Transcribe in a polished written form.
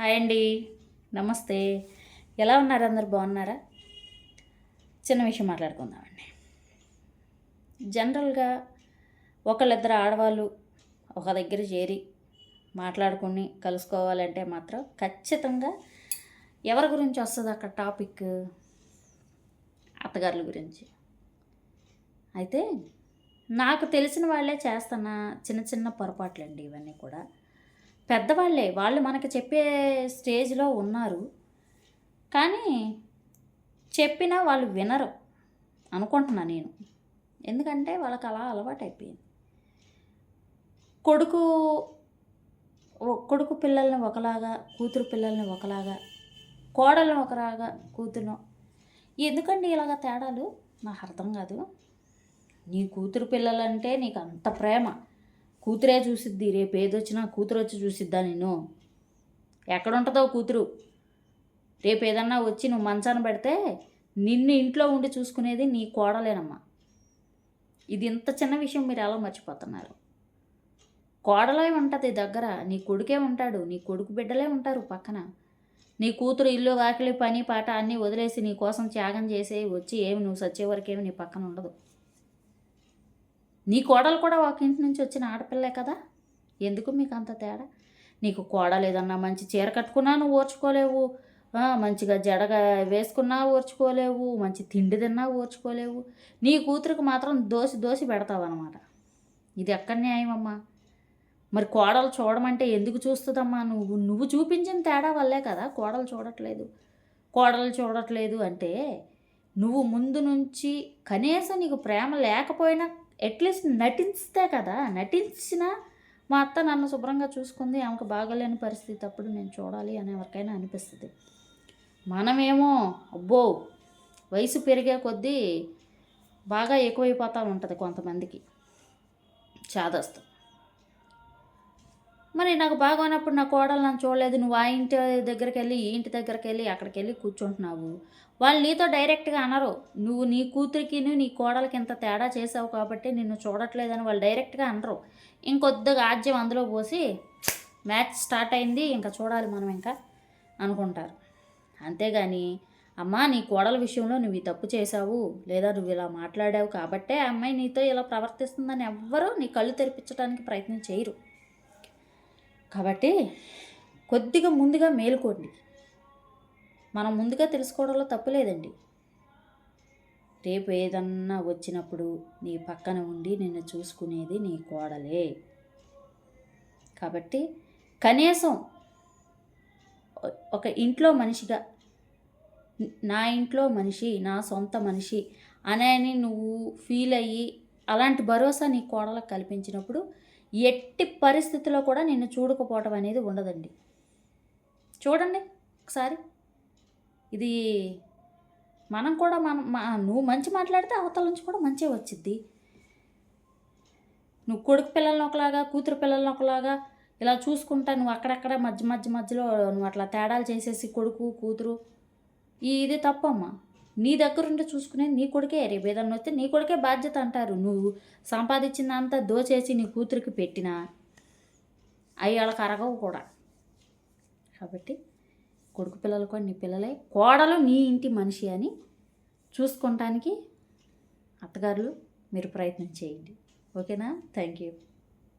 Hi అండి, నమస్తే. ఎలా ఉన్నారు? అందరు బాగున్నారా? చిన్న విషయం మాట్లాడుకుందామండి. జనరల్గా ఒకళ్ళిద్దరు ఆడవాళ్ళు ఒక దగ్గర చేరి మాట్లాడుకుని కలుసుకోవాలంటే మాత్రం ఖచ్చితంగా ఎవరి గురించి వస్తుంది అక్కడ టాపిక్? అత్తగారుల గురించి. అయితే నాకు తెలిసిన వాళ్ళే చేస్తున్న చిన్న చిన్న పొరపాట్లండి ఇవన్నీ కూడా. పెద్దవాళ్ళే, వాళ్ళు మనకి చెప్పే స్టేజ్లో ఉన్నారు, కానీ చెప్పినా వాళ్ళు వినరు అనుకుంటున్నా నేను. ఎందుకంటే వాళ్ళకి అలా అలవాటు అయిపోయింది. కొడుకు కొడుకు పిల్లల్ని ఒకలాగా, కూతురు పిల్లల్ని ఒకలాగా, కోడల్ని ఒకలాగా, కూతురు. ఎందుకండి ఇలాగ తేడాలు? నాకు అర్థం కాదు. నీ కూతురు పిల్లలంటే నీకు అంత ప్రేమ, కూతురే చూసిద్ది. రేపు ఏదొచ్చినా కూతురు వచ్చి చూసిద్దా నేను? ఎక్కడుంటుందో కూతురు? రేపు ఏదన్నా వచ్చి నువ్వు మంచాన పెడితే నిన్ను ఇంట్లో ఉండి చూసుకునేది నీ కోడలేనమ్మా. ఇది ఇంత చిన్న విషయం మీరు ఎలా మర్చిపోతున్నారు? కోడలే ఉంటుంది దగ్గర, నీ కొడుకే ఉంటాడు, నీ కొడుకు బిడ్డలే ఉంటారు పక్కన. నీ కూతురు ఇల్లు వాకిలి పని పాట అన్నీ వదిలేసి నీ కోసం త్యాగం చేసే వచ్చి ఏమి నువ్వు సచ్చే వరకేమి నీ పక్కన ఉండదు. నీ కోడలు కూడా ఒక ఇంటి నుంచి వచ్చిన ఆడపిల్లే కదా. ఎందుకు మీకు అంత తేడా? నీకు కోడలు ఏదన్నా మంచి చీర కట్టుకున్నా నువ్వు ఓర్చుకోలేవు, మంచిగా జడగా వేసుకున్నా ఓర్చుకోలేవు, మంచి తిండి తిన్నా ఓర్చుకోలేవు. నీ కూతురికి మాత్రం దోసి దోసి పెడతావన్నమాట. ఇది ఎక్కడ న్యాయమమ్మా? మరి కోడలు చూడమంటే ఎందుకు చూస్తుందమ్మా? నువ్వు చూపించిన తేడా వల్లే కదా కోడలు చూడట్లేదు. కోడలు చూడట్లేదు అంటే నువ్వు ముందు నుంచి కనీసం నీకు ప్రేమ లేకపోయినా అట్లీస్ట్ నటిస్తే కదా. నటించినా మా అత్త నన్ను శుభ్రంగా చూసుకుంది, ఆమెకు బాగలేని పరిస్థితి అప్పుడు నేను చూడాలి అని ఎవరికైనా అనిపిస్తుంది. మనమేమో అబ్బో వయసు పెరిగే కొద్దీ బాగా ఎక్కువైపోతూ ఉంటుంది కొంతమందికి చాదస్తం. మరి నాకు బాగోనప్పుడు నా కోడలు నన్ను చూడలేదు, నువ్వు ఆ ఇంటి దగ్గరికి వెళ్ళి ఈ ఇంటి దగ్గరికి వెళ్ళి అక్కడికి వెళ్ళి కూర్చుంటున్నావు. వాళ్ళు నీతో డైరెక్ట్గా అనరు, నువ్వు నీ కూతురికి నీ కోడలకి ఇంత తేడా చేసావు కాబట్టి నిన్ను చూడట్లేదని వాళ్ళు డైరెక్ట్గా అనరు. ఇంకొద్దిగా ఆజ్యం అందులో పోసి మ్యాచ్ స్టార్ట్ అయింది ఇంకా చూడాలి మనం ఇంకా అనుకుంటారు. అంతేగాని అమ్మా నీ కోడల విషయంలో నువ్వు ఈ తప్పు చేసావు లేదా నువ్వు ఇలా మాట్లాడావు కాబట్టే ఆ అమ్మాయి నీతో ఇలా ప్రవర్తిస్తుందని ఎవ్వరూ నీ కళ్ళు తెరిపించడానికి ప్రయత్నం చేయరు. కాబట్టి కొద్దిగా ముందుగా మేలుకోండి. మనం ముందుగా తెలుసుకోవడంలో తప్పు లేదండి. రేపు ఏదన్నా వచ్చినప్పుడు నీ పక్కన ఉండి నిన్ను చూసుకునేది నీ కోడలే. కాబట్టి కనీసం ఒక ఇంట్లో మనిషిగా, నా ఇంట్లో మనిషి, నా సొంత మనిషి అని నువ్వు ఫీల్ అయ్యి అలాంటి భరోసా నీ కోడలకు కల్పించినప్పుడు ఎట్టి పరిస్థితుల్లో కూడా నిన్ను చూడకపోవటం అనేది ఉండదండి. చూడండి ఒకసారి. ఇది మనం కూడా నువ్వు మంచి మాట్లాడితే అవతల నుంచి కూడా మంచిగా వచ్చిద్ది. నువ్వు కొడుకు పిల్లల్ని ఒకలాగా, కూతురు పిల్లల్ని ఒకలాగా ఇలా చూసుకుంటా నువ్వు అక్కడక్కడ మధ్యలో నువ్వు అట్లా తేడాలు చేసేసి కొడుకు కూతురు, ఇది తప్పమ్మా. నీ దగ్గరుండి చూసుకునేది నీ కొడుకే. రేపు ఏదన్నా వస్తే నీ కొడుకే బాధ్యత అంటారు. నువ్వు సంపాదించిందంతా దోచేసి నీ కూతురికి పెట్టినా అవి వాళ్ళకి అరగవు కూడా. కాబట్టి కొడుకు పిల్లలు కూడా నీ పిల్లలే, కోడలు నీ ఇంటి మనిషి అని చూసుకుంటానికి అత్తగారులు మీరు ప్రయత్నం చేయండి. ఓకేనా? Thank you.